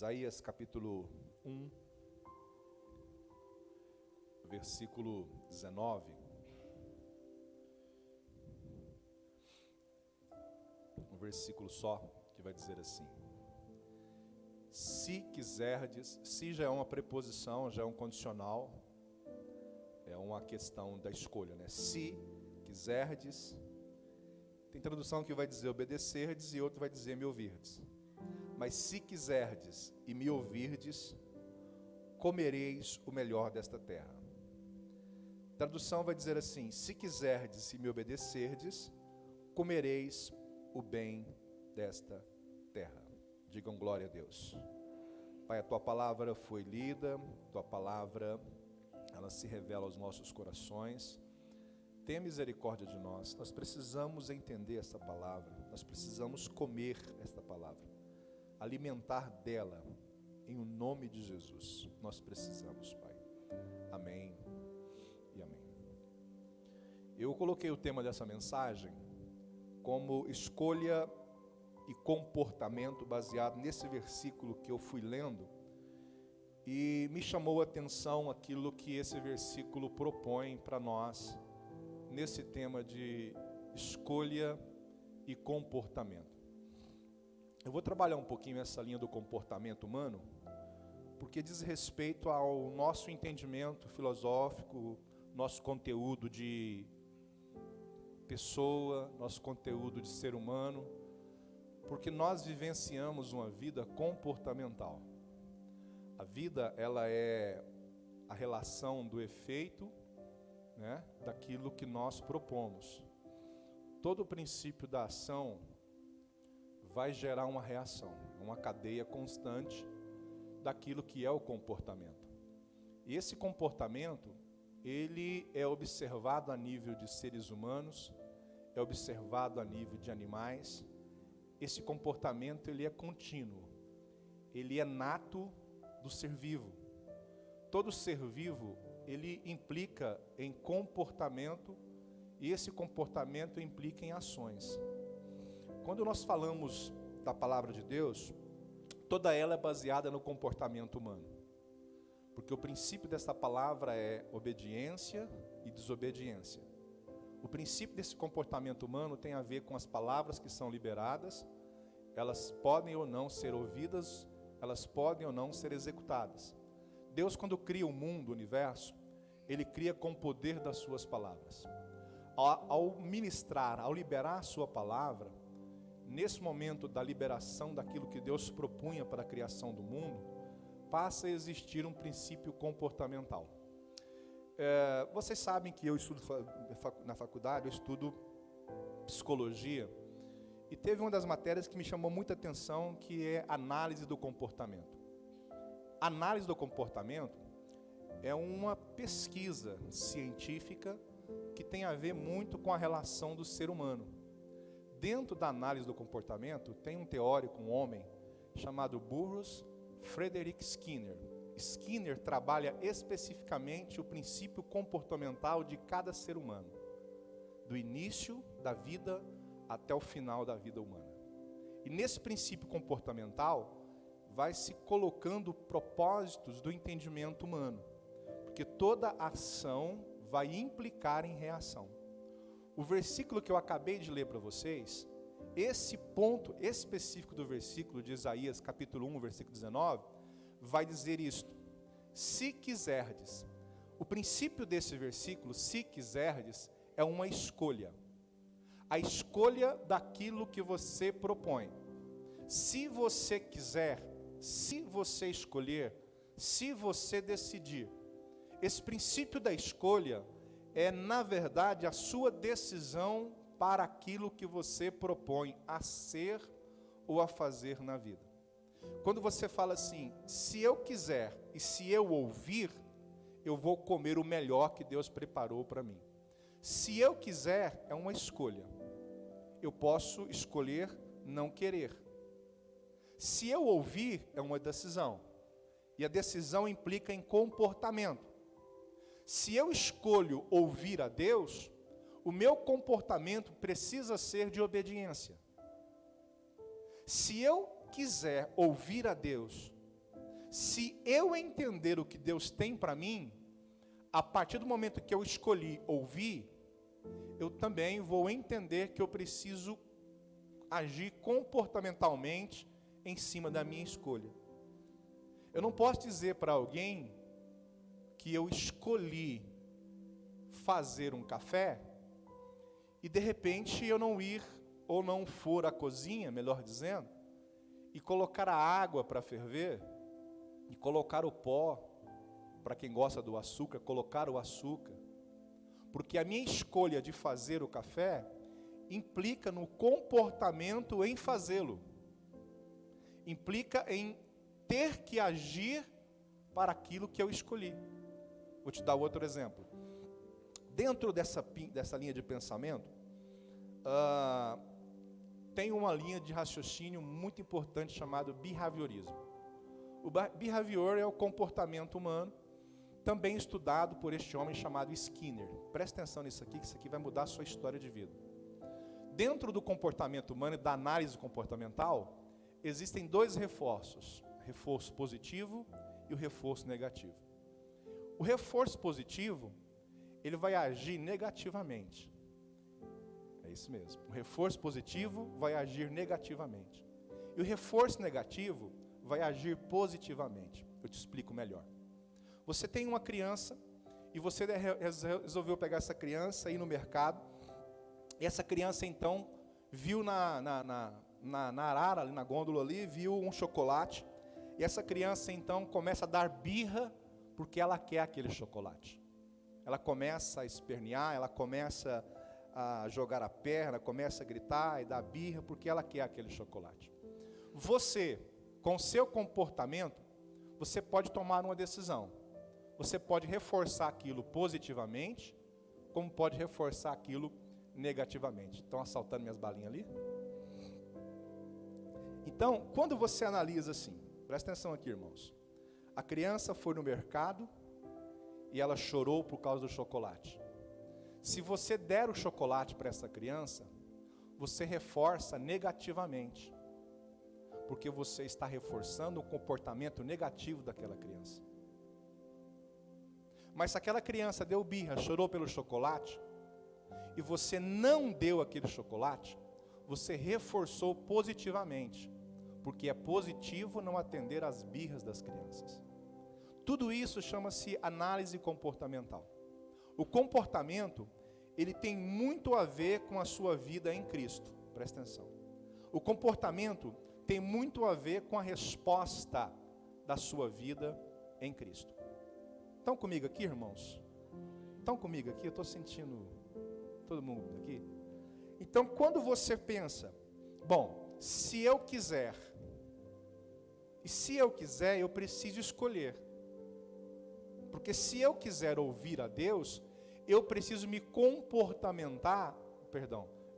Isaías capítulo 1, versículo 19. Um versículo só que vai dizer assim: se quiserdes, se já é uma preposição, já é um condicional, é uma questão da escolha, né? Se quiserdes, tem tradução que vai dizer obedecerdes e outra vai dizer me ouvirdes. Mas se quiserdes e me ouvirdes, comereis o melhor desta terra. Tradução vai dizer assim: se quiserdes e me obedecerdes, comereis o bem desta terra. Digam glória a Deus. Pai, a tua palavra foi lida, tua palavra, ela se revela aos nossos corações. Tenha misericórdia de nós. Nós precisamos entender esta palavra, nós precisamos comer esta palavra, alimentar dela, em o nome de Jesus. Nós precisamos, Pai. Amém e amém. Eu coloquei o tema dessa mensagem como escolha e comportamento, baseado nesse versículo que eu fui lendo, e me chamou a atenção aquilo que esse versículo propõe para nós, nesse tema de escolha e comportamento. Eu vou trabalhar um pouquinho essa linha do comportamento humano, porque diz respeito ao nosso entendimento filosófico, nosso conteúdo de pessoa, nosso conteúdo de ser humano, porque nós vivenciamos uma vida comportamental. A vida, ela é a relação do efeito, né, daquilo que nós propomos. Todo o princípio da ação vai gerar uma reação, uma cadeia constante daquilo que é o comportamento. E esse comportamento, ele é observado a nível de seres humanos, é observado a nível de animais. Esse comportamento, ele é contínuo, ele é nato do ser vivo. Todo ser vivo, ele implica em comportamento, e esse comportamento implica em ações. Quando nós falamos da palavra de Deus, toda ela é baseada no comportamento humano, porque o princípio dessa palavra é obediência e desobediência. O princípio desse comportamento humano tem a ver com as palavras que são liberadas. Elas podem ou não ser ouvidas, elas podem ou não ser executadas. Deus, quando cria o mundo, o universo, Ele cria com o poder das suas palavras. Ao ministrar, ao liberar a sua palavra, nesse momento da liberação daquilo que Deus propunha para a criação do mundo, passa a existir um princípio comportamental. Vocês sabem que eu estudo na faculdade, eu estudo psicologia, e teve uma das matérias que me chamou muita atenção, que é análise do comportamento. Análise do comportamento é uma pesquisa científica que tem a ver muito com a relação do ser humano. Dentro da análise do comportamento, tem um teórico, um homem, chamado Burrus Frederick Skinner. Skinner trabalha especificamente o princípio comportamental de cada ser humano, do início da vida até o final da vida humana. E nesse princípio comportamental, vai se colocando propósitos do entendimento humano, porque toda ação vai implicar em reação. O versículo que eu acabei de ler para vocês, esse ponto específico do versículo de Isaías, capítulo 1, versículo 19, vai dizer isto: se quiserdes. O princípio desse versículo, se quiserdes, é uma escolha. A escolha daquilo que você propõe. Se você quiser, se você escolher, se você decidir. Esse princípio da escolha é, na verdade, a sua decisão para aquilo que você propõe a ser ou a fazer na vida. Quando você fala assim, se eu quiser e se eu ouvir, eu vou comer o melhor que Deus preparou para mim. Se eu quiser, é uma escolha. Eu posso escolher não querer. Se eu ouvir, é uma decisão. E a decisão implica em comportamento. Se eu escolho ouvir a Deus, o meu comportamento precisa ser de obediência. Se eu quiser ouvir a Deus Se eu entender o que Deus tem para mim, a partir do momento que eu escolhi ouvir, eu também vou entender que eu preciso agir comportamentalmente em cima da minha escolha. Eu não posso dizer para alguém que eu escolhi fazer um café e de repente eu não ir ou não for à cozinha, melhor dizendo, e colocar a água para ferver, e colocar o pó, para quem gosta do açúcar, colocar o açúcar. Porque a minha escolha de fazer o café implica no comportamento em fazê-lo. Implica em ter que agir para aquilo que eu escolhi. Vou te dar outro exemplo. Dentro dessa linha de pensamento, tem uma linha de raciocínio muito importante chamada behaviorismo. O behavior é o comportamento humano, também estudado por este homem chamado Skinner. Presta atenção nisso aqui, que isso aqui vai mudar a sua história de vida. Dentro do comportamento humano e da análise comportamental, existem dois reforços: o reforço positivo e o reforço negativo. O reforço positivo, ele vai agir negativamente. É isso mesmo. O reforço positivo vai agir negativamente. E o reforço negativo vai agir positivamente. Eu te explico melhor. Você tem uma criança e você resolveu pegar essa criança e ir no mercado. E essa criança então viu na arara, ali na gôndola ali, viu um chocolate. E essa criança então começa a dar birra porque ela quer aquele chocolate. Ela começa a espernear, ela começa a jogar a perna, começa a gritar e dar birra porque ela quer aquele chocolate. Você, com seu comportamento, você pode tomar uma decisão. Você pode reforçar aquilo positivamente, como pode reforçar aquilo negativamente. Estão assaltando minhas balinhas ali? Então, quando você analisa assim, presta atenção aqui, irmãos. A criança foi no mercado e ela chorou por causa do chocolate. Se você der o chocolate para essa criança, você reforça negativamente, porque você está reforçando o comportamento negativo daquela criança. Mas se aquela criança deu birra, chorou pelo chocolate, e você não deu aquele chocolate, você reforçou positivamente, porque é positivo não atender às birras das crianças. Tudo isso chama-se análise comportamental. O comportamento, ele tem muito a ver com a sua vida em Cristo. Presta atenção. O comportamento tem muito a ver com a resposta da sua vida em Cristo. Estão comigo aqui, irmãos? Estão comigo aqui? Eu estou sentindo todo mundo aqui. Então, quando você pensa, bom, se eu quiser, eu preciso escolher. Porque se eu quiser ouvir a Deus, eu preciso me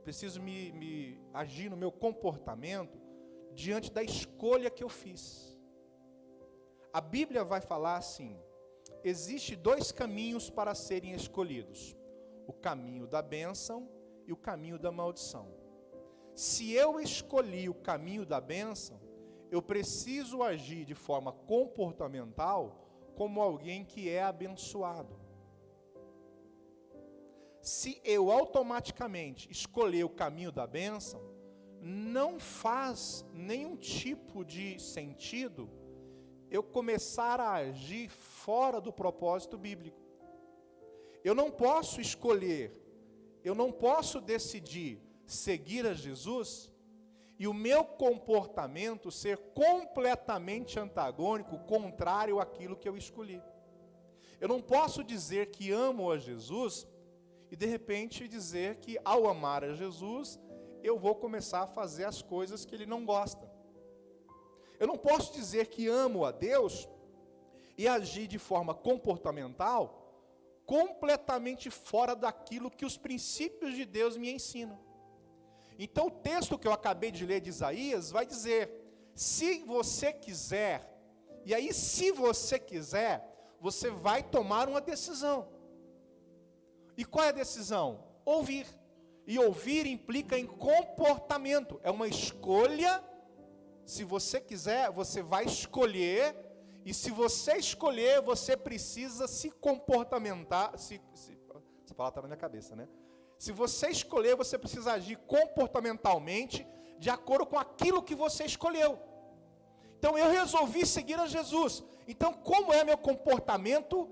preciso me agir no meu comportamento diante da escolha que eu fiz. A Bíblia vai falar assim: existe dois caminhos para serem escolhidos: o caminho da bênção e o caminho da maldição. Se eu escolhi o caminho da bênção, eu preciso agir de forma comportamental como alguém que é abençoado. Se eu automaticamente escolher o caminho da bênção, não faz nenhum tipo de sentido eu começar a agir fora do propósito bíblico. Eu não posso escolher, eu não posso decidir seguir a Jesus e o meu comportamento ser completamente antagônico, contrário àquilo que eu escolhi. Eu não posso dizer que amo a Jesus e de repente dizer que ao amar a Jesus, eu vou começar a fazer as coisas que Ele não gosta. Eu não posso dizer que amo a Deus e agir de forma comportamental completamente fora daquilo que os princípios de Deus me ensinam. Então o texto que eu acabei de ler de Isaías vai dizer: se você quiser, e aí se você quiser, você vai tomar uma decisão. E qual é a decisão? Ouvir. E ouvir implica em comportamento, é uma escolha. Se você quiser, você vai escolher E se você escolher, você precisa se comportamentar. Essa palavra está na minha cabeça, né? Se você escolher, você precisa agir comportamentalmente de acordo com aquilo que você escolheu. Então eu resolvi seguir a Jesus. Então como é meu comportamento?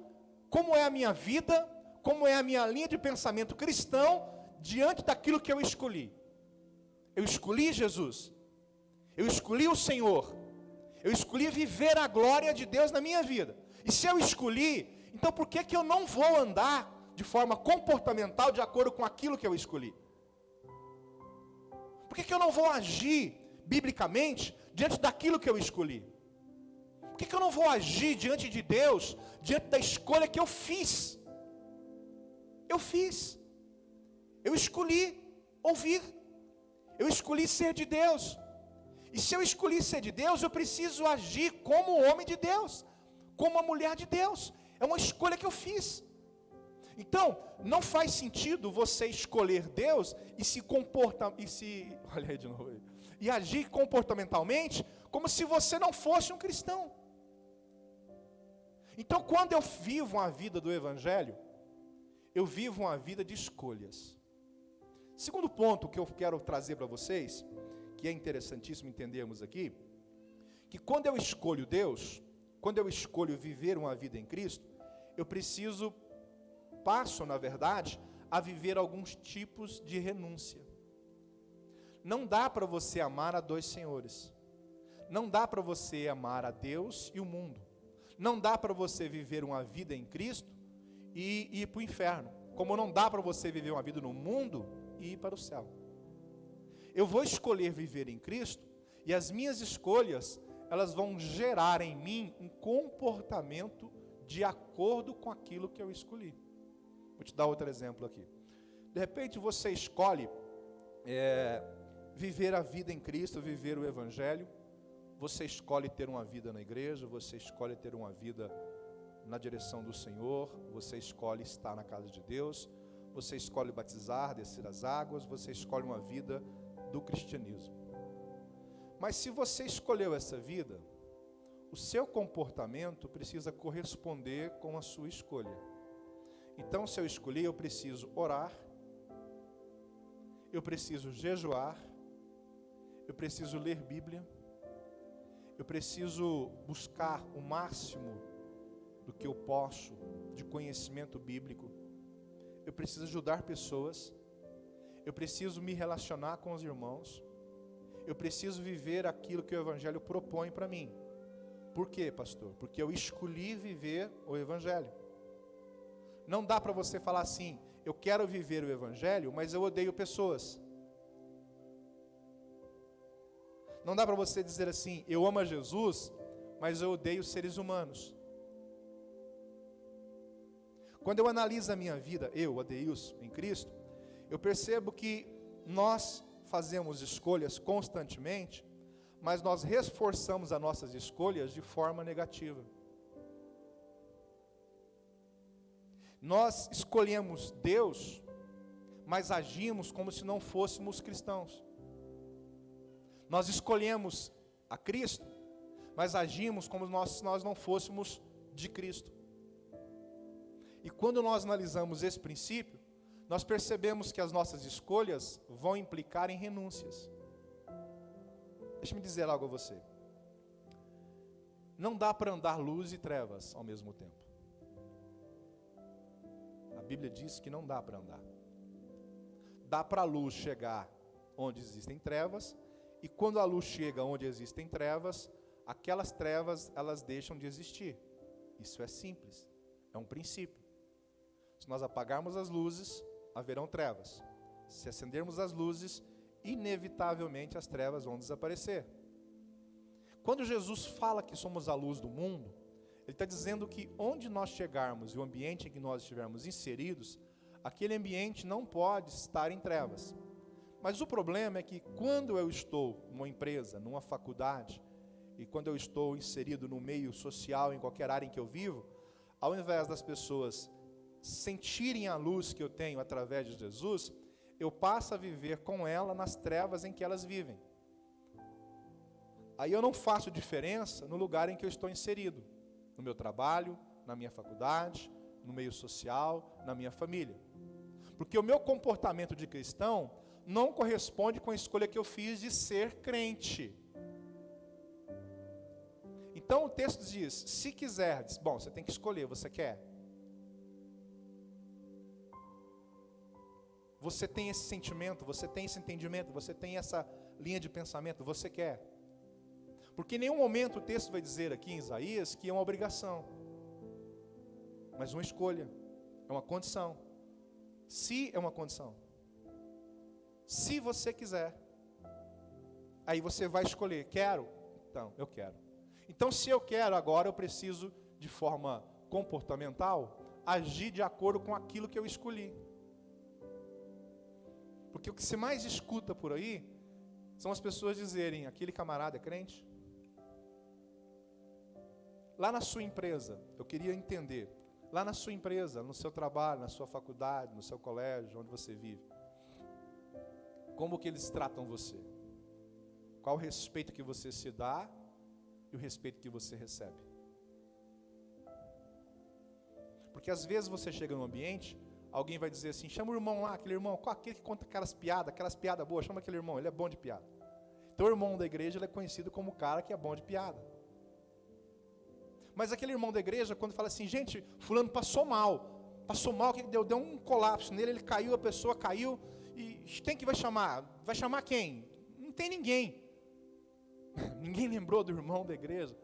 Como é a minha vida? Como é a minha linha de pensamento cristão diante daquilo que eu escolhi? Eu escolhi Jesus. Eu escolhi o Senhor. Eu escolhi viver a glória de Deus na minha vida. E se eu escolhi, então por que eu não vou andar de forma comportamental de acordo com aquilo que eu escolhi? Por que eu não vou agir biblicamente diante daquilo que eu escolhi? Por que eu não vou agir diante de Deus, diante da escolha que eu fiz? Eu fiz. Eu escolhi ouvir. Eu escolhi ser de Deus. E se eu escolhi ser de Deus, eu preciso agir como homem de Deus, como uma mulher de Deus. É uma escolha que eu fiz. Então, não faz sentido você escolher Deus e se comportar, olha aí de novo, e agir comportamentalmente como se você não fosse um cristão. Então, quando eu vivo uma vida do Evangelho, eu vivo uma vida de escolhas. Segundo ponto que eu quero trazer para vocês, que é interessantíssimo entendermos aqui, que quando eu escolho Deus, quando eu escolho viver uma vida em Cristo, eu passo, na verdade, a viver alguns tipos de renúncia. Não dá para você amar a dois senhores. Não dá para você amar a Deus e o mundo. Não dá para você viver uma vida em Cristo e ir para o inferno. Como não dá para você viver uma vida no mundo e ir para o céu. Eu vou escolher viver em Cristo e as minhas escolhas, elas vão gerar em mim um comportamento de acordo com aquilo que eu escolhi. Vou te dar outro exemplo aqui. De repente você escolhe viver a vida em Cristo, viver o Evangelho. Você escolhe ter uma vida na igreja, você escolhe ter uma vida na direção do Senhor, você escolhe estar na casa de Deus, você escolhe batizar, descer as águas, você escolhe uma vida do cristianismo. Mas se você escolheu essa vida, o seu comportamento precisa corresponder com a sua escolha. Então, se eu escolher, eu preciso orar, eu preciso jejuar, eu preciso ler Bíblia, eu preciso buscar o máximo do que eu posso de conhecimento bíblico, eu preciso ajudar pessoas, eu preciso me relacionar com os irmãos, eu preciso viver aquilo que o Evangelho propõe para mim. Por quê, pastor? Porque eu escolhi viver o Evangelho. Não dá para você falar assim, eu quero viver o Evangelho, mas eu odeio pessoas. Não dá para você dizer assim, eu amo a Jesus, mas eu odeio seres humanos. Quando eu analiso a minha vida, eu, Adeilson, em Cristo, eu percebo que nós fazemos escolhas constantemente, mas nós reforçamos as nossas escolhas de forma negativa. Nós escolhemos Deus, mas agimos como se não fôssemos cristãos. Nós escolhemos a Cristo, mas agimos como se nós não fôssemos de Cristo. E quando nós analisamos esse princípio, nós percebemos que as nossas escolhas vão implicar em renúncias. Deixa-me dizer algo a você. Não dá para andar luz e trevas ao mesmo tempo. A Bíblia diz que não dá para andar. Dá para a luz chegar onde existem trevas, e quando a luz chega onde existem trevas, aquelas trevas, elas deixam de existir. Isso é simples, é um princípio. Se nós apagarmos as luzes, haverão trevas. Se acendermos as luzes, inevitavelmente as trevas vão desaparecer. Quando Jesus fala que somos a luz do mundo, Ele está dizendo que onde nós chegarmos e o ambiente em que nós estivermos inseridos, aquele ambiente não pode estar em trevas. Mas o problema é que quando eu estou numa empresa, numa faculdade, e quando eu estou inserido no meio social, em qualquer área em que eu vivo, ao invés das pessoas sentirem a luz que eu tenho através de Jesus, eu passo a viver com ela nas trevas em que elas vivem. Aí eu não faço diferença no lugar em que eu estou inserido. no meu trabalho, na minha faculdade, no meio social, na minha família. Porque o meu comportamento de cristão não corresponde com a escolha que eu fiz de ser crente. Então o texto diz, se quiserdes, bom, você tem que escolher, você quer? Você tem esse sentimento, você tem esse entendimento, você tem essa linha de pensamento, você quer? Porque em nenhum momento o texto vai dizer aqui em Isaías que é uma obrigação, mas uma escolha, é uma condição. Se é uma condição. Se você quiser, aí você vai escolher, quero? Então, eu quero. Então, se eu quero, agora eu preciso, de forma comportamental, agir de acordo com aquilo que eu escolhi. Porque o que se mais escuta por aí, são as pessoas dizerem, aquele camarada é crente? Lá na sua empresa, eu queria entender, lá na sua empresa, no seu trabalho, na sua faculdade, no seu colégio, onde você vive, como que eles tratam você? Qual o respeito que você se dá e o respeito que você recebe? Porque às vezes você chega num ambiente, alguém vai dizer assim, chama o irmão lá, aquele irmão, aquele que conta aquelas piadas boas, chama aquele irmão, ele é bom de piada. Então o irmão da igreja, ele é conhecido como o cara que é bom de piada. Mas aquele irmão da igreja, quando fala assim, gente, fulano passou mal, que deu um colapso nele, ele caiu, a pessoa caiu, e quem que vai chamar? Vai chamar quem? Não tem ninguém. Ninguém lembrou do irmão da igreja,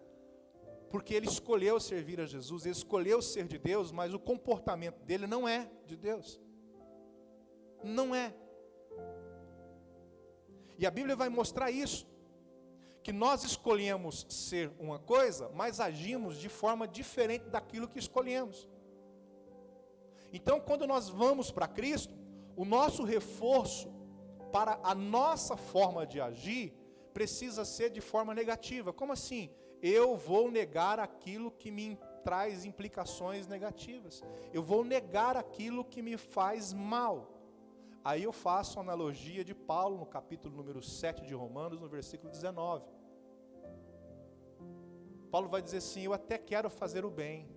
porque ele escolheu servir a Jesus, ele escolheu ser de Deus, mas o comportamento dele não é de Deus. Não é. E a Bíblia vai mostrar isso, que nós escolhemos ser uma coisa, mas agimos de forma diferente daquilo que escolhemos. Então, quando nós vamos para Cristo, o nosso reforço para a nossa forma de agir precisa ser de forma negativa. Como assim? Eu vou negar aquilo que me traz implicações negativas. Eu vou negar aquilo que me faz mal. Aí eu faço a analogia de Paulo no capítulo número 7 de Romanos, no versículo 19. Paulo vai dizer assim, eu até quero fazer o bem.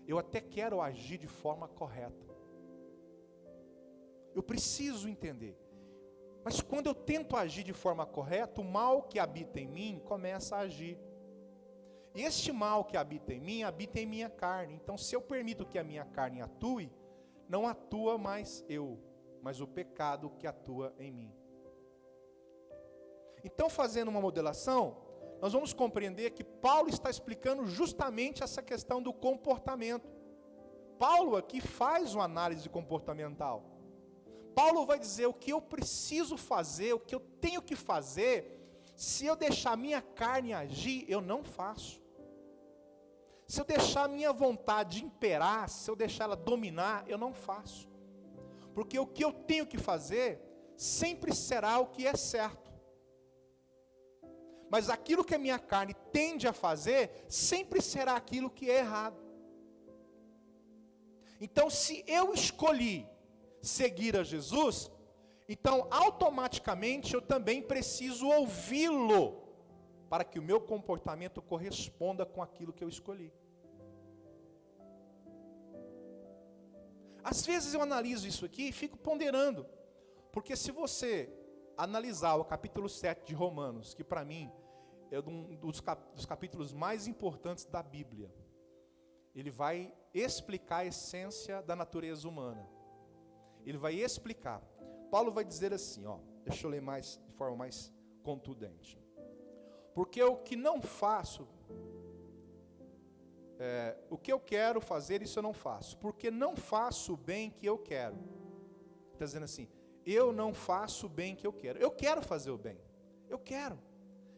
Eu até quero agir de forma correta. Eu preciso entender. Mas quando eu tento agir de forma correta, o mal que habita em mim começa a agir. E este mal que habita em mim, habita em minha carne. Então, se eu permito que a minha carne atue, não atua mais eu, mas o pecado que atua em mim. Então, fazendo uma modelação, nós vamos compreender que Paulo está explicando justamente essa questão do comportamento. Paulo aqui faz uma análise comportamental. Paulo vai dizer o que eu preciso fazer, o que eu tenho que fazer. Se eu deixar a minha carne agir, eu não faço. Se eu deixar a minha vontade imperar, se eu deixar ela dominar, eu não faço. Porque o que eu tenho que fazer sempre será o que é certo. Mas aquilo que a minha carne tende a fazer, sempre será aquilo que é errado. Então, se eu escolhi seguir a Jesus, então automaticamente eu também preciso ouvi-lo, para que o meu comportamento corresponda com aquilo que eu escolhi. Às vezes eu analiso isso aqui e fico ponderando, porque se você analisar o capítulo 7 de Romanos, que para mim é um dos capítulos mais importantes da Bíblia, ele vai explicar a essência da natureza humana. Ele vai explicar. Paulo vai dizer assim, deixa eu ler de forma mais contundente. Porque o que não faço, o que eu quero fazer, isso eu não faço. Porque não faço o bem que eu quero. Está dizendo assim, eu não faço o bem que eu quero. Eu quero fazer o bem. Eu quero.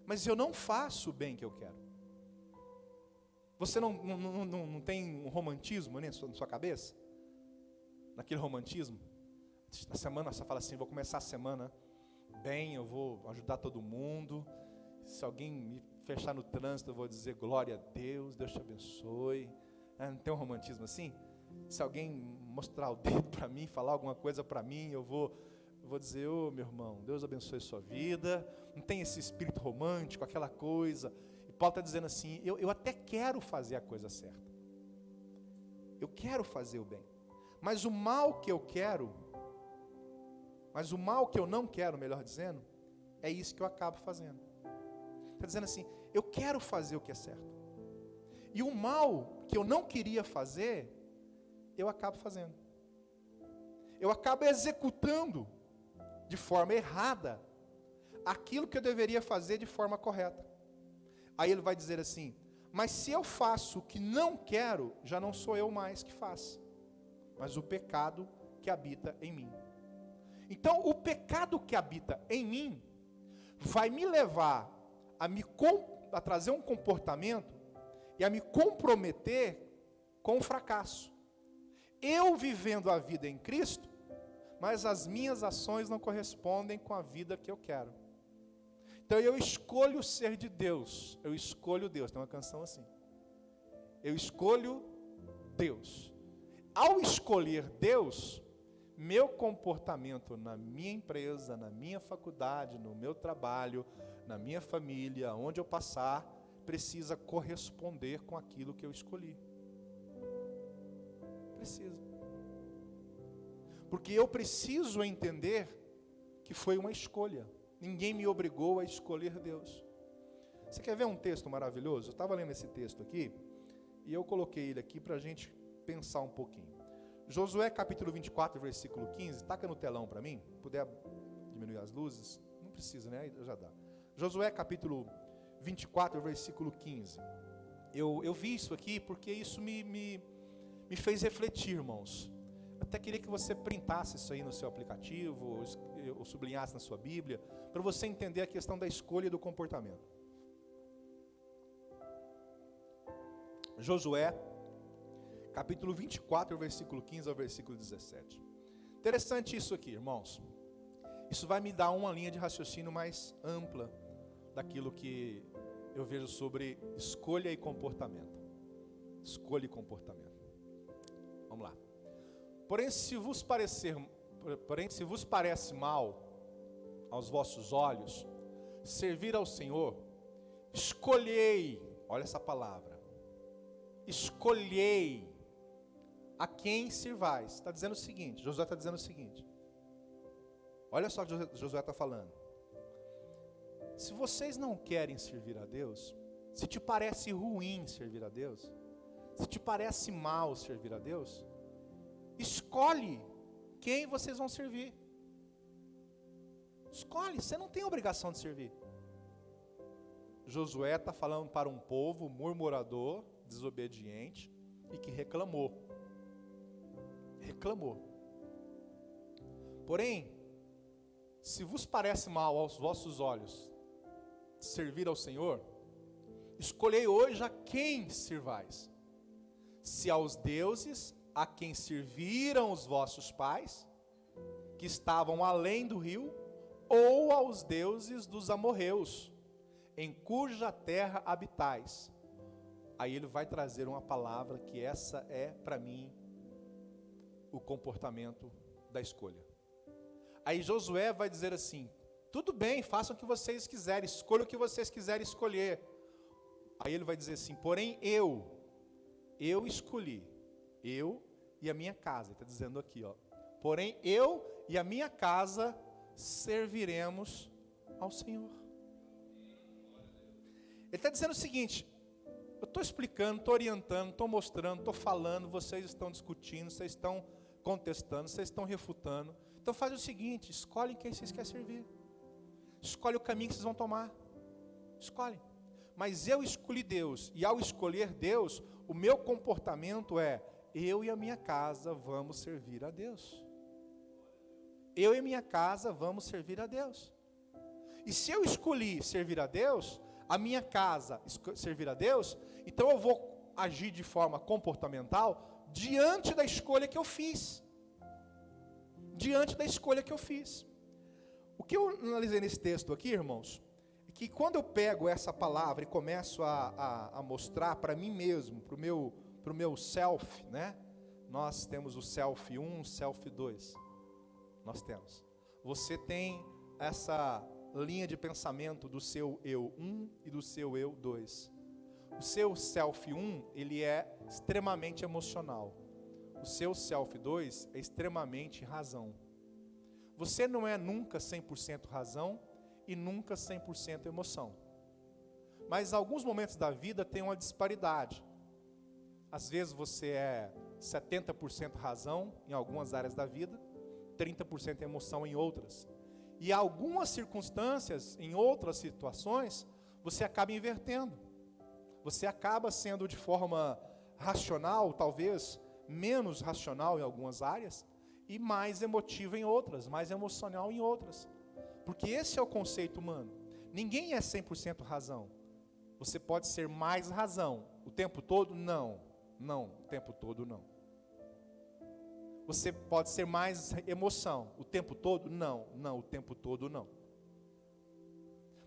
Mas eu não faço o bem que eu quero. Você não tem um romantismo na sua cabeça? Naquele romantismo? Na semana você fala assim, vou começar a semana bem, eu vou ajudar todo mundo. Se alguém me fechar no trânsito, eu vou dizer glória a Deus, Deus te abençoe. Não tem um romantismo assim? Se alguém mostrar o dedo para mim, falar alguma coisa para mim, eu vou dizer, meu irmão, Deus abençoe a sua vida. Não tem esse espírito romântico, aquela coisa. E Paulo está dizendo assim, eu até quero fazer a coisa certa. Eu quero fazer o bem. Mas o mal que eu quero, mas o mal que eu não quero, melhor dizendo, é isso que eu acabo fazendo. Está dizendo assim, eu quero fazer o que é certo. E o mal que eu não queria fazer, eu acabo fazendo. Eu acabo executando de forma errada aquilo que eu deveria fazer de forma correta. Aí ele vai dizer assim, mas se eu faço o que não quero, já não sou eu mais que faço, mas o pecado que habita em mim. Então, o pecado que habita em mim vai me levar a trazer um comportamento e a me comprometer com o fracasso. Eu vivendo a vida em Cristo, mas as minhas ações não correspondem com a vida que eu quero. Então eu escolho ser de Deus. Eu escolho Deus. Tem uma canção assim. Eu escolho Deus. Ao escolher Deus, meu comportamento na minha empresa, na minha faculdade, no meu trabalho, na minha família, onde eu passar, precisa corresponder com aquilo que eu escolhi. Precisa. Porque eu preciso entender que foi uma escolha. Ninguém me obrigou a escolher Deus. Você quer ver um texto maravilhoso? Eu estava lendo esse texto aqui, e eu coloquei ele aqui para a gente pensar um pouquinho. Josué capítulo 24, versículo 15, taca no telão para mim, puder diminuir as luzes, não precisa, né? Já dá. Josué capítulo 24, versículo 15. Eu vi isso aqui porque isso me fez refletir, irmãos. Eu até queria que você printasse isso aí no seu aplicativo, ou sublinhasse na sua Bíblia, para você entender a questão da escolha e do comportamento. Josué, capítulo 24, versículo 15 ao versículo 17. Interessante isso aqui, irmãos. Isso vai me dar uma linha de raciocínio mais ampla daquilo que eu vejo sobre escolha e comportamento. Escolha e comportamento. Vamos lá. Porém, se vos parece mal aos vossos olhos servir ao Senhor, escolhei, olha essa palavra, escolhei a quem sirvais. Está dizendo o seguinte, Josué está dizendo o seguinte, olha só o que Josué está falando. Se vocês não querem servir a Deus, se te parece ruim servir a Deus, se te parece mal servir a Deus, escolhe quem vocês vão servir. Escolhe, você não tem obrigação de servir. Josué está falando para um povo murmurador, desobediente e que reclamou. Porém, se vos parece mal aos vossos olhos servir ao Senhor, escolhei hoje a quem sirvais. Se aos deuses a quem serviram os vossos pais, que estavam além do rio, ou aos deuses dos amorreus, em cuja terra habitais. Aí ele vai trazer uma palavra que essa é, para mim, o comportamento da escolha. Aí Josué vai dizer assim, tudo bem, façam o que vocês quiserem, escolham o que vocês quiserem escolher. Aí ele vai dizer assim, porém eu escolhi, eu e a minha casa. Ele está dizendo aqui, ó, porém eu e a minha casa serviremos ao Senhor. Ele está dizendo o seguinte, eu estou explicando, estou orientando, estou mostrando, estou falando, vocês estão discutindo, vocês estão contestando, vocês estão refutando. Então faz o seguinte, escolhe quem vocês querem servir. Escolhe o caminho que vocês vão tomar. Escolhe. Mas eu escolhi Deus, e ao escolher Deus, o meu comportamento é, eu e a minha casa vamos servir a Deus. Eu e a minha casa vamos servir a Deus. E se eu escolhi servir a Deus, a minha casa servir a Deus, então eu vou agir de forma comportamental diante da escolha que eu fiz. Diante da escolha que eu fiz. O que eu analisei nesse texto aqui, irmãos, é que quando eu pego essa palavra e começo a mostrar para mim mesmo, para o meu self, né? Nós temos o self 1, o self 2. Nós temos. Você tem linha de pensamento do seu eu 1 e do seu eu 2. O seu self 1, ele é extremamente emocional. O seu self 2 é extremamente razão. Você não é nunca 100% razão e nunca 100% emoção. Mas alguns momentos da vida tem uma disparidade. Às vezes você é 70% razão em algumas áreas da vida, 30% emoção em outras. E algumas circunstâncias, em outras situações, você acaba invertendo. Você acaba sendo de forma racional, talvez menos racional em algumas áreas, e mais emotivo em outras, mais emocional em outras. Porque esse é o conceito humano. Ninguém é 100% razão. Você pode ser mais razão o tempo todo? Não, o tempo todo não. Você pode ser mais emoção o tempo todo? Não, o tempo todo não.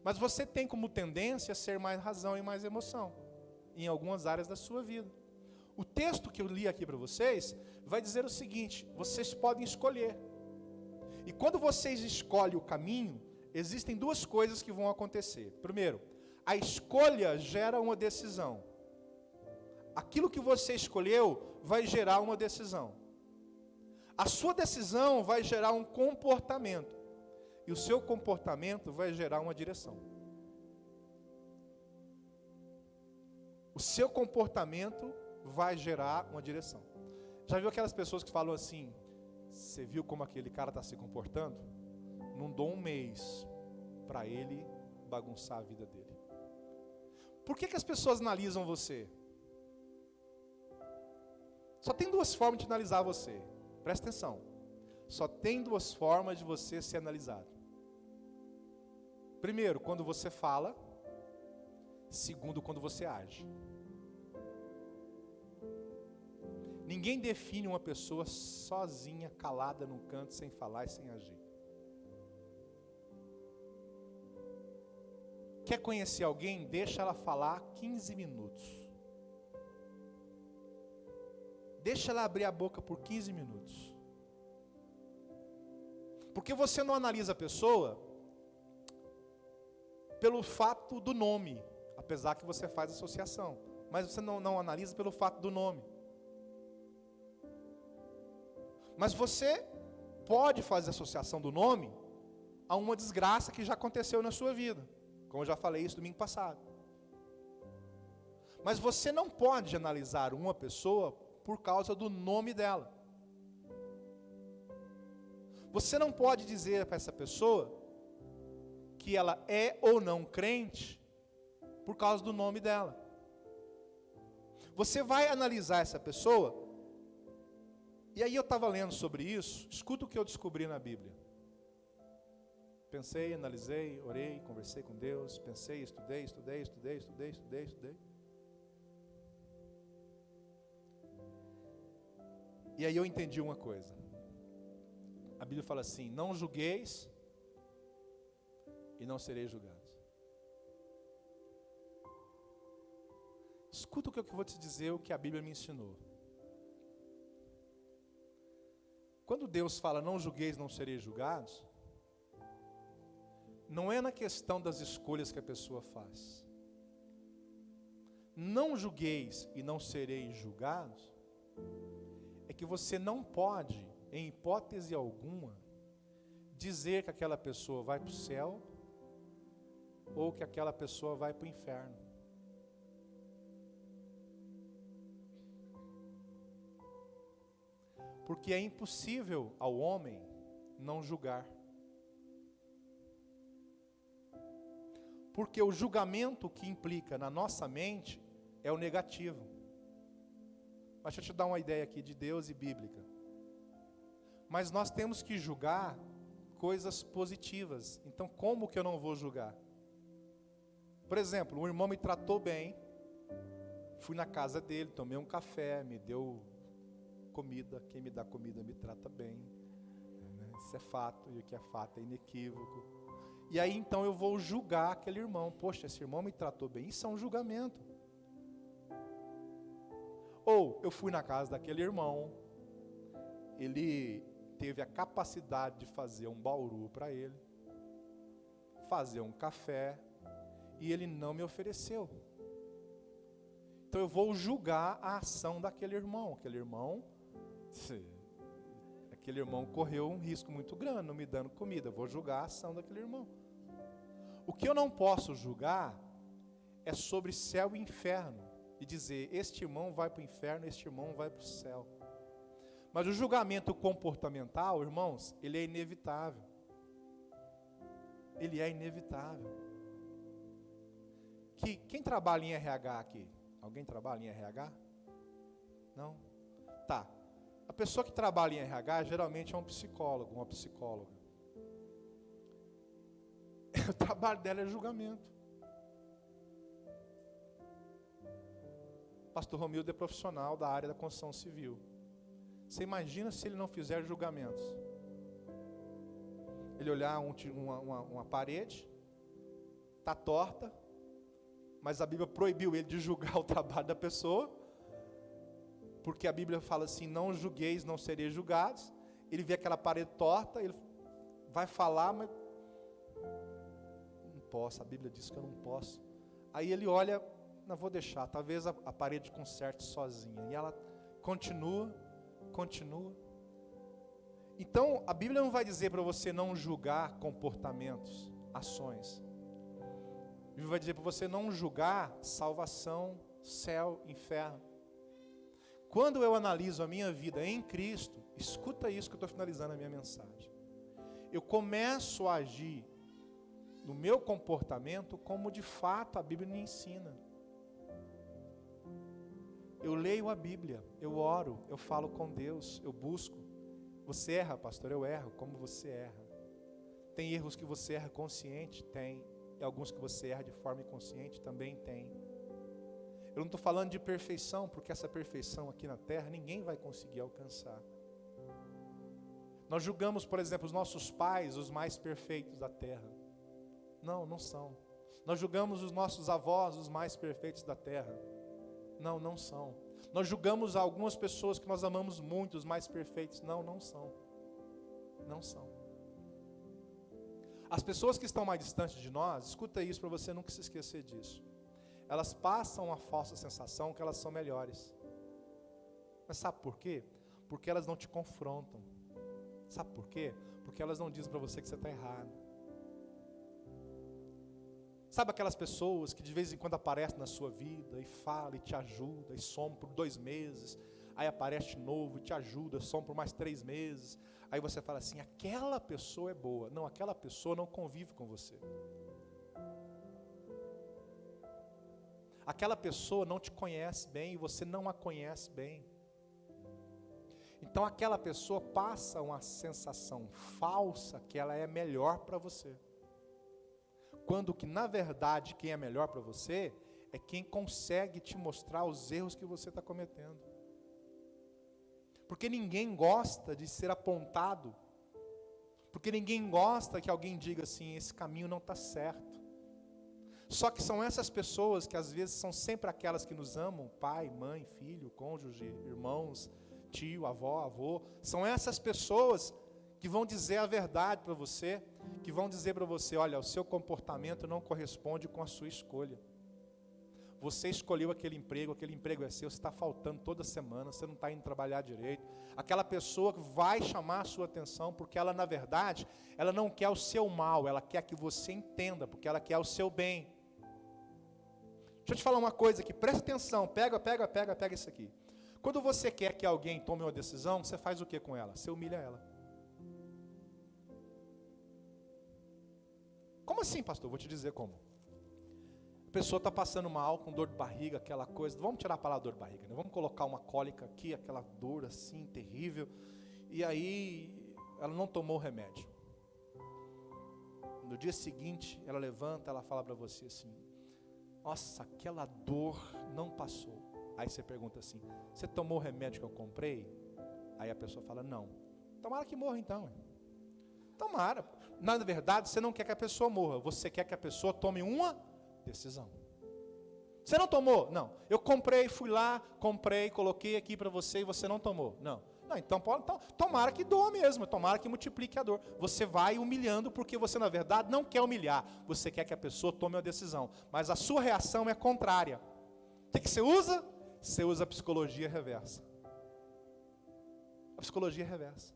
Mas você tem como tendência a ser mais razão e mais emoção em algumas áreas da sua vida. O texto que eu li aqui para vocês vai dizer o seguinte: vocês podem escolher. E quando vocês escolhem o caminho, existem duas coisas que vão acontecer. Primeiro, a escolha gera uma decisão. Aquilo que você escolheu vai gerar uma decisão. A sua decisão vai gerar um comportamento. E o seu comportamento vai gerar uma direção. O seu comportamento vai gerar uma direção. Já viu aquelas pessoas que falam assim: você viu como aquele cara está se comportando? Não dou um mês para ele bagunçar a vida dele. Por que as pessoas analisam você? Só tem duas formas de analisar você. Presta atenção. Só tem duas formas de você ser analisado. Primeiro, quando você fala. Segundo, quando você age. Ninguém define uma pessoa sozinha, calada num canto, sem falar e sem agir. Quer conhecer alguém? Deixa ela falar 15 minutos. Deixa ela abrir a boca por 15 minutos. Porque você não analisa a pessoa pelo fato do nome, apesar que você faz associação. Mas você não analisa pelo fato do nome. Mas você pode fazer associação do nome a uma desgraça que já aconteceu na sua vida. Como eu já falei isso domingo passado. Mas você não pode analisar uma pessoa por causa do nome dela. Você não pode dizer para essa pessoa que ela é ou não crente por causa do nome dela. Você vai analisar essa pessoa. E aí eu estava lendo sobre isso. Escuta o que eu descobri na Bíblia. Pensei, analisei, orei, conversei com Deus. Pensei, estudei. E aí eu entendi uma coisa. A Bíblia fala assim: não julgueis e não sereis julgados. Escuta o que eu vou te dizer, o que a Bíblia me ensinou. Quando Deus fala não julgueis, não sereis julgados, não é na questão das escolhas que a pessoa faz. Não julgueis e não sereis julgados, é que você não pode, em hipótese alguma, dizer que aquela pessoa vai para o céu ou que aquela pessoa vai para o inferno. Porque é impossível ao homem não julgar. Porque o julgamento que implica na nossa mente é o negativo. Mas deixa eu te dar uma ideia aqui de Deus e bíblica. Mas nós temos que julgar coisas positivas. Então como que eu não vou julgar? Por exemplo, um irmão me tratou bem. Fui na casa dele, tomei um café, me deu comida. Quem me dá comida me trata bem. Isso é fato, e o que é fato é inequívoco. E aí então eu vou julgar aquele irmão. Poxa, esse irmão me tratou bem. Isso é um julgamento. Ou eu fui na casa daquele irmão, ele teve a capacidade de fazer um bauru para ele. fazer um café e ele não me ofereceu. Então eu vou julgar a ação daquele irmão. Aquele irmão correu um risco muito grande não me dando comida. Eu vou julgar a ação daquele irmão. O que eu não posso julgar é sobre céu e inferno. E dizer, este irmão vai para o inferno, este irmão vai para o céu. Mas o julgamento comportamental, irmãos, ele é inevitável. Ele é inevitável. Quem trabalha em RH aqui? Alguém trabalha em RH? Não? Tá. A pessoa que trabalha em RH geralmente é um psicólogo, uma psicóloga. O trabalho dela é julgamento. Pastor Romildo é profissional da área da construção civil. Você imagina se ele não fizer julgamentos? Ele olhar uma parede, está torta, mas a Bíblia proibiu ele de julgar o trabalho da pessoa, porque a Bíblia fala assim, não julgueis, não sereis julgados. Ele vê aquela parede torta, ele vai falar, mas não posso, a Bíblia diz que eu não posso. Aí ele olha, não vou deixar, talvez a parede conserte sozinha. E ela continua. Então, a Bíblia não vai dizer para você não julgar comportamentos, ações. A Bíblia vai dizer para você não julgar salvação, céu, inferno. Quando eu analiso a minha vida em Cristo, escuta isso que eu estou finalizando a minha mensagem. Eu começo a agir no meu comportamento como de fato a Bíblia me ensina. Eu leio a Bíblia, eu oro, eu falo com Deus, eu busco. Você erra, pastor? Eu erro, como você erra. Tem erros que você erra consciente? Tem. E alguns que você erra de forma inconsciente? Também tem. Eu não estou falando de perfeição, porque essa perfeição aqui na terra ninguém vai conseguir alcançar. Nós julgamos, por exemplo, os nossos pais os mais perfeitos da terra. Não, não são. Nós julgamos os nossos avós os mais perfeitos da terra. Não, não são. Nós julgamos algumas pessoas que nós amamos muito, os mais perfeitos. Não, não são. Não são. As pessoas que estão mais distantes de nós, escuta isso para você nunca se esquecer disso. Elas passam uma falsa sensação que elas são melhores. Mas sabe por quê? Porque elas não te confrontam. Sabe por quê? Porque elas não dizem para você que você está errado. Sabe aquelas pessoas que de vez em quando aparecem na sua vida e fala e te ajuda, e some por 2 meses, aí aparece de novo e te ajuda, some por mais 3 meses, aí você fala assim, aquela pessoa é boa. Não, aquela pessoa não convive com você. Aquela pessoa não te conhece bem e você não a conhece bem. Então aquela pessoa passa uma sensação falsa que ela é melhor para você. Quando que na verdade quem é melhor para você é quem consegue te mostrar os erros que você está cometendo. Porque ninguém gosta de ser apontado. Porque ninguém gosta que alguém diga assim, esse caminho não está certo. Só que são essas pessoas que às vezes são sempre aquelas que nos amam, pai, mãe, filho, cônjuge, irmãos, tio, avó, avô. São essas pessoas que vão dizer a verdade para você, que vão dizer para você, olha, o seu comportamento não corresponde com a sua escolha. Você escolheu aquele emprego é seu, você está faltando toda semana, você não está indo trabalhar direito. Aquela pessoa que vai chamar a sua atenção, porque ela, na verdade, ela não quer o seu mal, ela quer que você entenda, porque ela quer o seu bem. Deixa eu te falar uma coisa aqui, presta atenção, pega isso aqui. Quando você quer que alguém tome uma decisão, você faz o que com ela? Você humilha ela. Como assim, pastor? Vou te dizer como. A pessoa está passando mal, com dor de barriga, aquela coisa. Vamos tirar a palavra dor de barriga, né? Vamos colocar uma cólica aqui, aquela dor assim, terrível. E aí, ela não tomou o remédio. No dia seguinte, ela levanta, ela fala para você assim, nossa, aquela dor não passou. Aí você pergunta assim, você tomou o remédio que eu comprei? Aí a pessoa fala, não. Tomara que morra então. Tomara. Na verdade, você não quer que a pessoa morra, você quer que a pessoa tome uma decisão. Você não tomou? Não. Eu comprei, fui lá, comprei, coloquei aqui para você e você não tomou. Não. Não, então tomara que doa mesmo, tomara que multiplique a dor. Você vai humilhando porque você, na verdade, não quer humilhar. Você quer que a pessoa tome uma decisão. Mas a sua reação é contrária. O que você usa? Você usa a psicologia reversa. A psicologia reversa.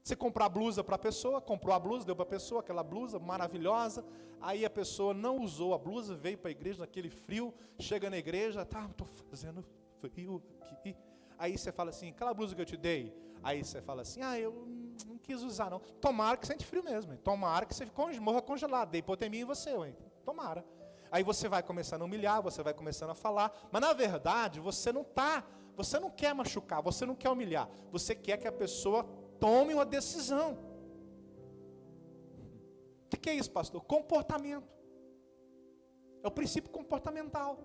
Você comprar blusa para a pessoa, comprou a blusa, deu para a pessoa aquela blusa maravilhosa, aí a pessoa não usou a blusa, veio para a igreja naquele frio, chega na igreja, estou fazendo frio aqui. Aí você fala assim, aquela blusa que eu te dei, aí você fala assim, eu não quis usar não. Tomara que sente frio mesmo, tomara que você morra congelado, dei hipotermia em você, tomara. Aí você vai começando a humilhar, você vai começando a falar, mas na verdade você não quer machucar, você não quer humilhar, você quer que a pessoa tome uma decisão. O que é isso, pastor? Comportamento. É o princípio comportamental.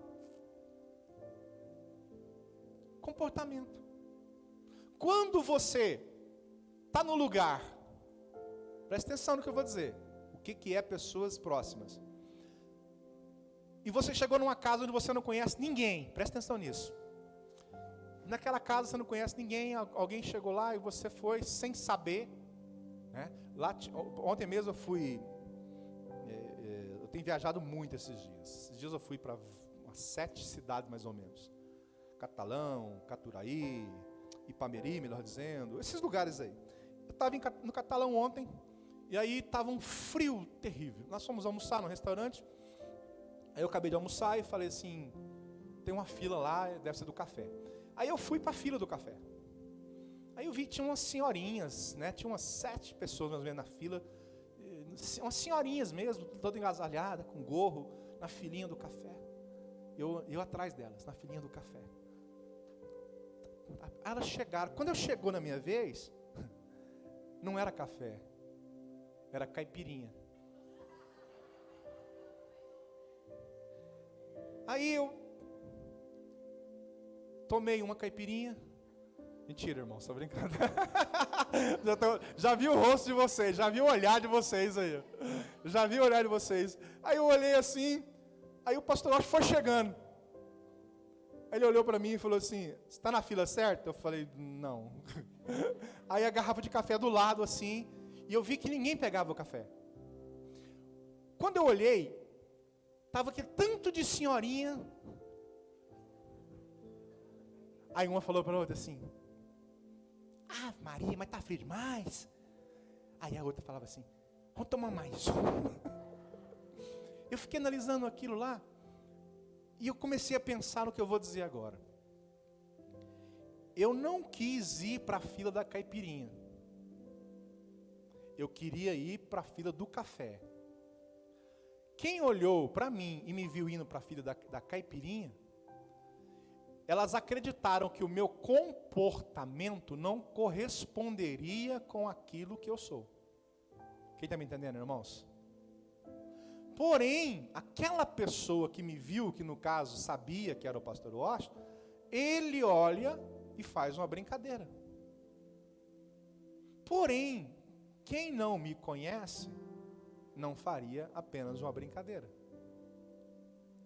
Comportamento. Quando você está no lugar, presta atenção no que eu vou dizer. O que é pessoas próximas? E você chegou numa casa onde você não conhece ninguém, presta atenção nisso. Naquela casa você não conhece ninguém, alguém chegou lá e você foi sem saber, né? Ontem mesmo eu fui, eu tenho viajado muito esses dias eu fui para umas 7 cidades mais ou menos, Catalão, Caturaí, Ipameri, melhor dizendo, esses lugares aí. Eu estava no Catalão ontem, e aí estava um frio terrível, nós fomos almoçar no restaurante, aí eu acabei de almoçar e falei assim, tem uma fila lá, deve ser do café. Aí eu fui para a fila do café. Aí eu vi que tinha umas senhorinhas, né? Tinha umas 7 pessoas mais ou menos na fila. Umas senhorinhas mesmo, toda engasalhada, com gorro, na filinha do café. Eu atrás delas, na filinha do café. Elas chegaram. Quando eu chegou na minha vez, não era café, era caipirinha. Aí eu tomei uma caipirinha. Mentira, irmão, só brincando. Já vi o rosto de vocês, já vi o olhar de vocês aí. Já vi o olhar de vocês. Aí eu olhei assim, aí o pastor Osh foi chegando. Aí ele olhou para mim e falou assim, você está na fila certa? Eu falei, não. Aí a garrafa de café do lado assim, e eu vi que ninguém pegava o café. Quando eu olhei, estava aquele tanto de senhorinha. Aí uma falou para a outra assim, Maria, mas tá frio demais. Aí a outra falava assim, vamos tomar mais um. Eu fiquei analisando aquilo lá, e eu comecei a pensar no que eu vou dizer agora. Eu não quis ir para a fila da caipirinha. Eu queria ir para a fila do café. Quem olhou para mim e me viu indo para a fila da caipirinha, elas acreditaram que o meu comportamento não corresponderia com aquilo que eu sou. Quem está me entendendo, irmãos? Porém, aquela pessoa que me viu, que no caso sabia que era o pastor Washington, ele olha e faz uma brincadeira. Porém, quem não me conhece, não faria apenas uma brincadeira.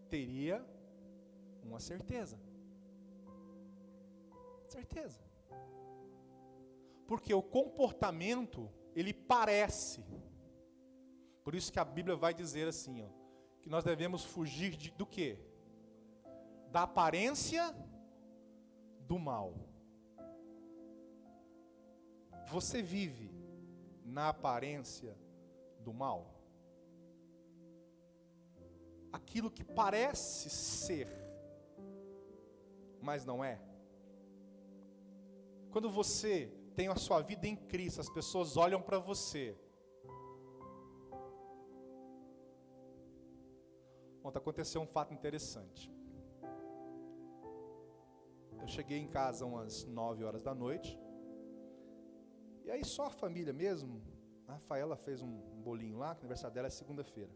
Teria uma certeza. Certeza. Porque o comportamento, ele parece. Por isso que a Bíblia vai dizer assim, que nós devemos fugir do quê? Da aparência do mal. Você vive na aparência do mal? Aquilo que parece ser, mas não é. Quando você tem a sua vida em Cristo, as pessoas olham para você. Ontem aconteceu um fato interessante. Eu cheguei em casa umas 9 horas da noite. E aí só a família mesmo. A Rafaela fez um bolinho lá, que o aniversário dela é segunda-feira.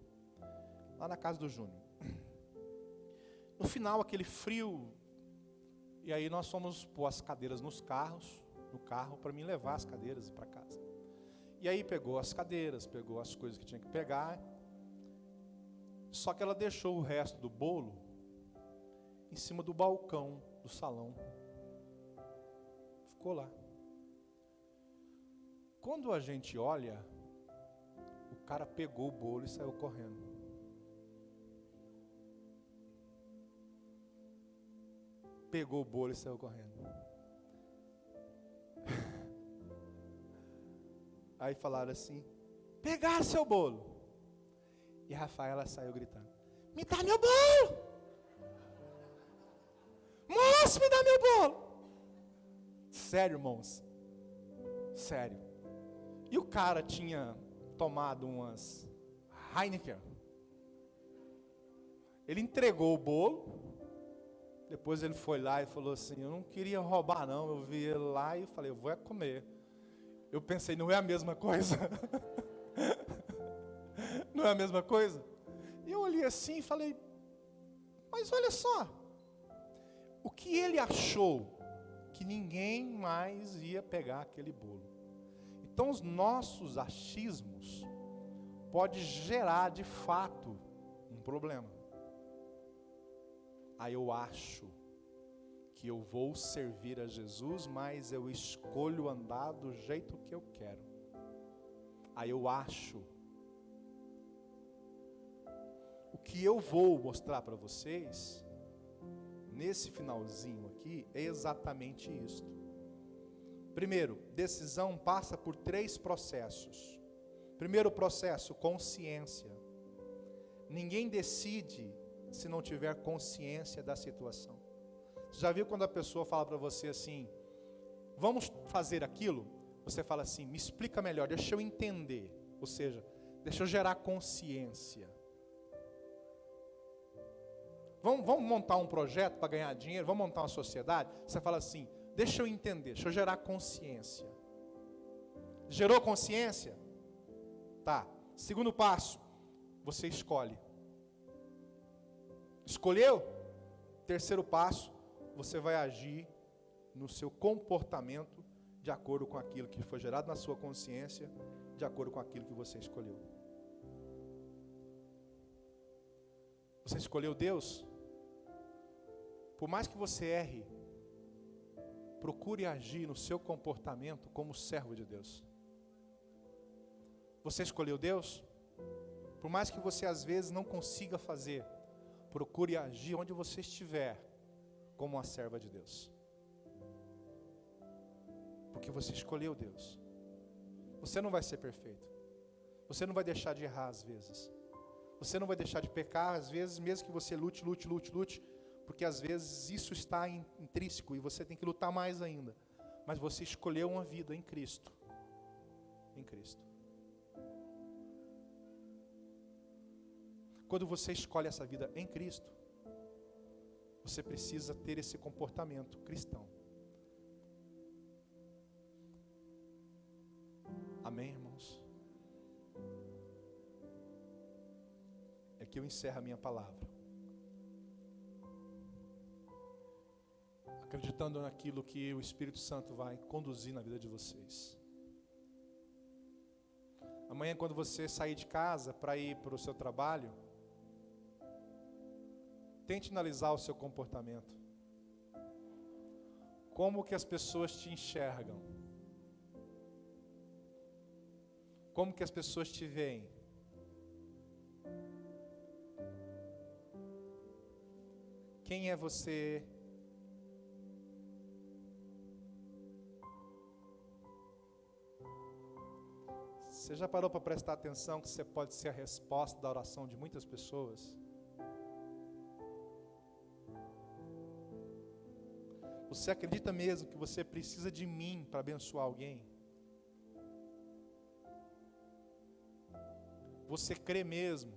Lá na casa do Júnior. No final, aquele frio. E aí nós fomos pôr as cadeiras no carro, para mim levar as cadeiras para casa. E aí pegou as cadeiras, pegou as coisas que tinha que pegar. Só que ela deixou o resto do bolo em cima do balcão do salão. ficou lá. Quando a gente olha, o cara pegou o bolo e saiu correndo. Pegou o bolo e saiu correndo. Aí falaram assim: pegar seu bolo. E a Rafaela saiu gritando: me dá meu bolo! Moço, me dá meu bolo! Sério, irmãos. Sério. E o cara tinha tomado umas Heineken. Ele entregou o bolo. Depois ele foi lá e falou assim: eu não queria roubar não. Eu vi ele lá e falei: eu vou comer. Eu pensei: não é a mesma coisa? Não é a mesma coisa? E eu olhei assim e falei: mas olha só. O que ele achou? Que ninguém mais ia pegar aquele bolo. Então os nossos achismos podem gerar de fato um problema. Aí eu acho que eu vou servir a Jesus, mas eu escolho andar do jeito que eu quero. Aí eu acho. O que eu vou mostrar para vocês, nesse finalzinho aqui, é exatamente isto. Primeiro, decisão passa por 3 processos. Primeiro processo, consciência. Ninguém decide se não tiver consciência da situação. Você já viu quando a pessoa fala para você assim: vamos fazer aquilo? Você fala assim: me explica melhor, deixa eu entender. Ou seja, deixa eu gerar consciência. Vamos montar um projeto para ganhar dinheiro, vamos montar uma sociedade? Você fala assim: deixa eu entender, deixa eu gerar consciência. Gerou consciência? Tá. Segundo passo, você escolhe. Escolheu? Terceiro passo, você vai agir no seu comportamento de acordo com aquilo que foi gerado na sua consciência, de acordo com aquilo que você escolheu. Você escolheu Deus? Por mais que você erre, procure agir no seu comportamento como servo de Deus. Você escolheu Deus? Por mais que você às vezes não consiga fazer, procure agir onde você estiver como uma serva de Deus. Porque você escolheu Deus. Você não vai ser perfeito. Você não vai deixar de errar às vezes. Você não vai deixar de pecar às vezes, mesmo que você lute. Porque às vezes isso está intrínseco e você tem que lutar mais ainda. Mas você escolheu uma vida em Cristo. Em Cristo. Quando você escolhe essa vida em Cristo, você precisa ter esse comportamento cristão. Amém, irmãos? É que eu encerro a minha palavra, acreditando naquilo que o Espírito Santo vai conduzir na vida de vocês. Amanhã, quando você sair de casa para ir para o seu trabalho, tente analisar o seu comportamento. Como que as pessoas te enxergam? Como que as pessoas te veem? Quem é você? Você já parou para prestar atenção que você pode ser a resposta da oração de muitas pessoas? Você acredita mesmo que você precisa de mim para abençoar alguém? Você crê mesmo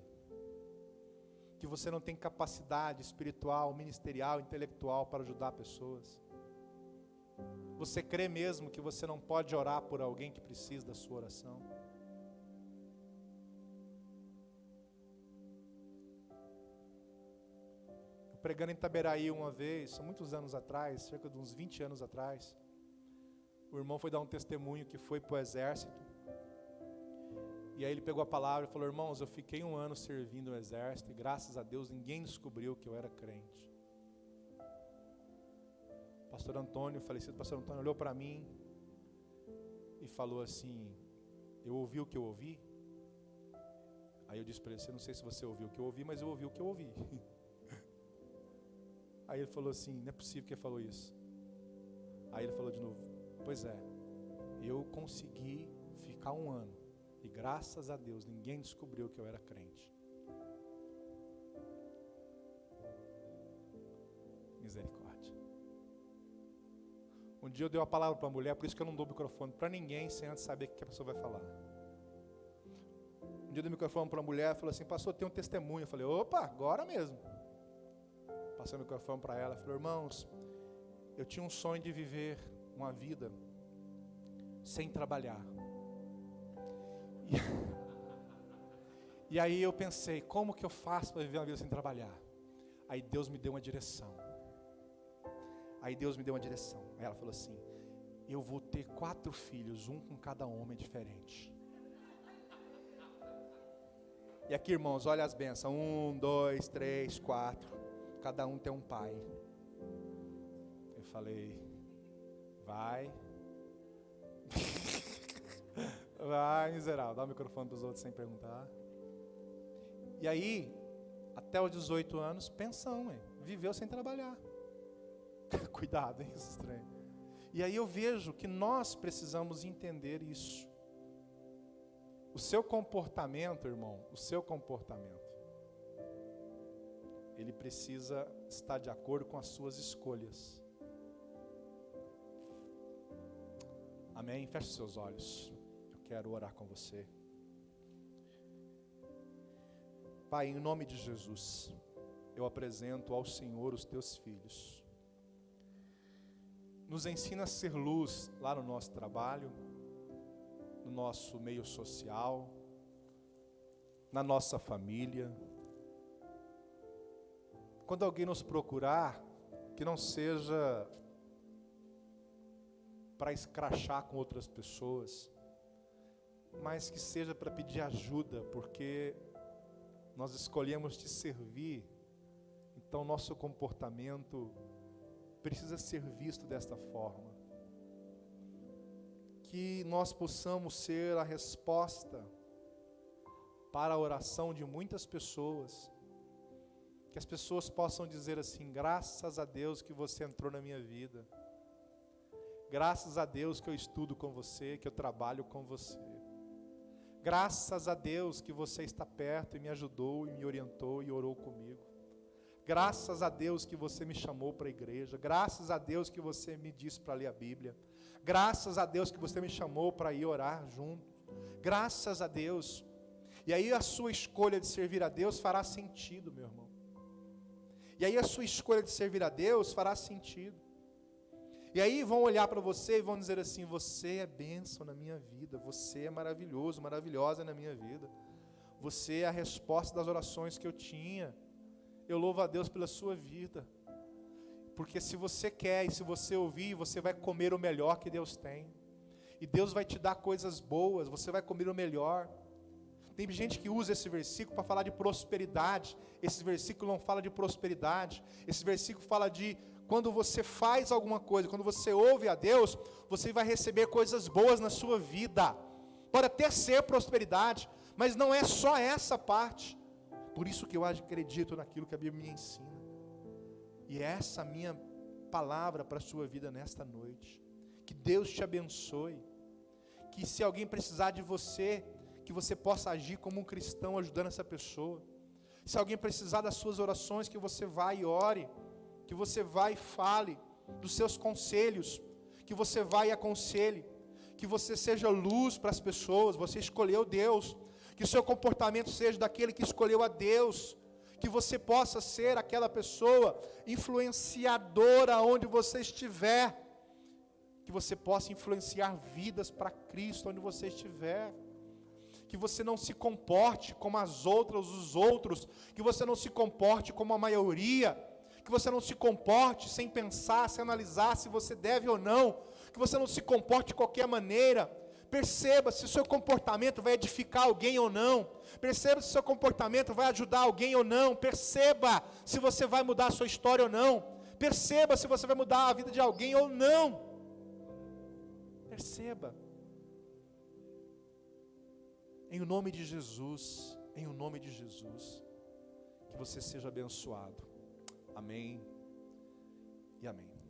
que você não tem capacidade espiritual, ministerial, intelectual para ajudar pessoas? Você crê mesmo que você não pode orar por alguém que precisa da sua oração? Pregando em Itaberaí uma vez, são muitos anos atrás, cerca de uns 20 anos atrás, o irmão foi dar um testemunho que foi para o exército, e aí ele pegou a palavra e falou: irmãos, eu fiquei 1 ano servindo no exército, e graças a Deus ninguém descobriu que eu era crente. Pastor Antônio, o falecido Pastor Antônio, olhou para mim e falou assim: eu ouvi o que eu ouvi? Aí eu disse para ele: não sei se você ouviu o que eu ouvi, mas eu ouvi o que eu ouvi. Aí ele falou assim: não é possível que ele falou isso. Aí ele falou de novo: pois é, eu consegui ficar 1 ano, e graças a Deus ninguém descobriu que eu era crente. Misericórdia. Um dia eu dei uma palavra para a mulher, por isso que eu não dou microfone para ninguém sem antes saber o que a pessoa vai falar. Um dia eu dei o microfone para a mulher, falou assim: pastor, tem um testemunho. Eu falei: opa, agora mesmo. Passei o microfone para ela, falou: irmãos, eu tinha um sonho de viver uma vida sem trabalhar. E aí eu pensei: como que eu faço para viver uma vida sem trabalhar? Aí Deus me deu uma direção. Aí ela falou assim: eu vou ter 4 filhos, um com cada homem diferente. E aqui, irmãos, olha as bênçãos: 1, 2, 3, 4. Cada um tem um pai. Eu falei: vai. Vai, miserável, dá o microfone para os outros sem perguntar. E aí, até os 18 anos, pensão, viveu sem trabalhar. Cuidado, hein, isso é estranho. E aí eu vejo que nós precisamos entender isso. O seu comportamento, irmão, ele precisa estar de acordo com as suas escolhas. Amém? Feche seus olhos. Eu quero orar com você. Pai, em nome de Jesus, eu apresento ao Senhor os teus filhos. Nos ensina a ser luz lá no nosso trabalho, no nosso meio social, na nossa família. Quando alguém nos procurar, que não seja para escrachar com outras pessoas, mas que seja para pedir ajuda, porque nós escolhemos te servir, então nosso comportamento precisa ser visto desta forma. Que nós possamos ser a resposta para a oração de muitas pessoas, que as pessoas possam dizer assim: graças a Deus que você entrou na minha vida, graças a Deus que eu estudo com você, que eu trabalho com você, graças a Deus que você está perto e me ajudou e me orientou e orou comigo, graças a Deus que você me chamou para a igreja, graças a Deus que você me disse para ler a Bíblia, graças a Deus que você me chamou para ir orar junto, graças a Deus. E aí a sua escolha de servir a Deus fará sentido, meu irmão. E aí a sua escolha de servir a Deus fará sentido. E aí vão olhar para você e vão dizer assim: você é bênção na minha vida, você é maravilhoso, maravilhosa na minha vida, você é a resposta das orações que eu tinha. Eu louvo a Deus pela sua vida, porque se você quer e se você ouvir, você vai comer o melhor que Deus tem, e Deus vai te dar coisas boas, você vai comer o melhor. Tem gente que usa esse versículo para falar de prosperidade. Esse versículo não fala de prosperidade, esse versículo fala de quando você faz alguma coisa, quando você ouve a Deus, você vai receber coisas boas na sua vida. Pode até ser prosperidade, mas não é só essa parte. Por isso que eu acredito naquilo que a Bíblia me ensina. E é essa minha palavra para a sua vida nesta noite. Que Deus te abençoe. Que se alguém precisar de você, que você possa agir como um cristão ajudando essa pessoa. Se alguém precisar das suas orações, que você vá e ore. Que você vá e fale dos seus conselhos. Que você vá e aconselhe. Que você seja luz para as pessoas. Você escolheu Deus. Que o seu comportamento seja daquele que escolheu a Deus. Que você possa ser aquela pessoa influenciadora onde você estiver. Que você possa influenciar vidas para Cristo onde você estiver. Que você não se comporte como as outras, os outros. Que você não se comporte como a maioria. Que você não se comporte sem pensar, sem analisar se você deve ou não. Que você não se comporte de qualquer maneira. Perceba se o seu comportamento vai edificar alguém ou não. Perceba se o seu comportamento vai ajudar alguém ou não. Perceba se você vai mudar a sua história ou não. Perceba se você vai mudar a vida de alguém ou não. Perceba. Em o nome de Jesus, em o nome de Jesus, que você seja abençoado. Amém e amém.